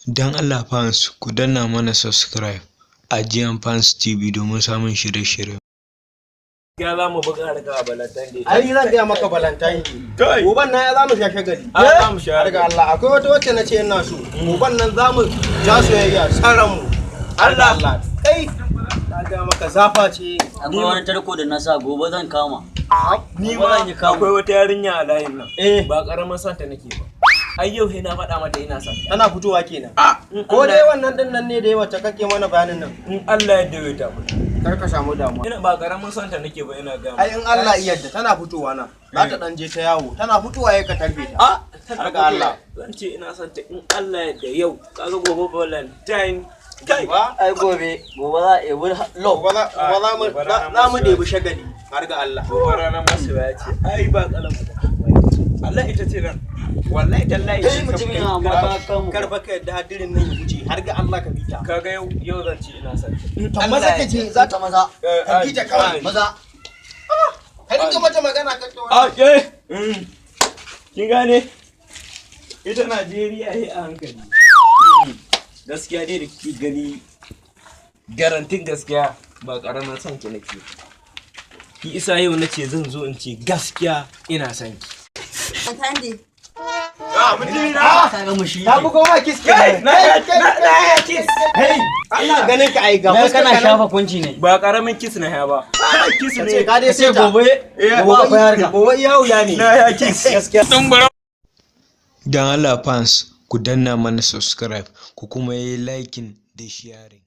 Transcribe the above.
Don Allah fans ku danna mana subscribe a G.M.fans TV domin samun shirye-shirye. Ya za mu buga daga Valentine. Ai zan gaya maka Valentine. Goban nan ya za mu shashe gari. Za mu sha daga Allah akwai wata wacce na ce ina so. Goban nan za mu ja soyayya tsaran mu. Allah. Kai na ga maka zafa ce. Akwai wani tarko da na sa gobe zan kama. Ni ma akwai wata yarinya a layin nan. Ba karamin santa nake ba. Ai yau sai na faɗa mata ina son. Tana fitowa kenan. Ko dai wannan din nan ne da yawa ta kake mana bayanin nan. In Allah ya dawo ta mu. Kar ka samu damuwa. Ina ba karamin santa nake ba ina ga. Ai in Allah ya yarda tana fitowa nan. Za ta dan je ta yawo. Tana fitowa yayin ka tarbe ta. Har ga Allah. Zan ce ina son ta in Allah ya yarda yau. Kaga gobe Valentine. Kai. Ai gobe za a yi lo. Za mu debi shagali. Har ga Allah. Gobe ranar masu ya ce ai ba kalamu. Allah ita ce nan. Wallahi tallahi Kai mutumin yana ma kan kar baka yadda hadirin nan ya wuce har ga Allah ka bita. Kaga yau zan ce ina son ta. To maza ka je za ta maza. ka bita kawai maza. Ka dinga mata magana ka ta wani. Kin gane? Ita Najeriya yi a hankali. Gaskiya dai da kike gani garantin gaskiya ba karamin son ki nake. Ki isa yau nace zan zo in ce gaskiya ina son ki. Sandy. mutumina Kaga mushi. ta bugo ma kiss Na ya kiss. hey Allah ganin ka ai ga Na kana shafa kunci ne. Ba karamin kiss na ya ba. Kiss ne. ka dai sai gobe akwai harka. gobe yau ya ne Na ya kiss gaskiya. Don Allah fans ku danna mana subscribe ku kuma yi liking da sharing.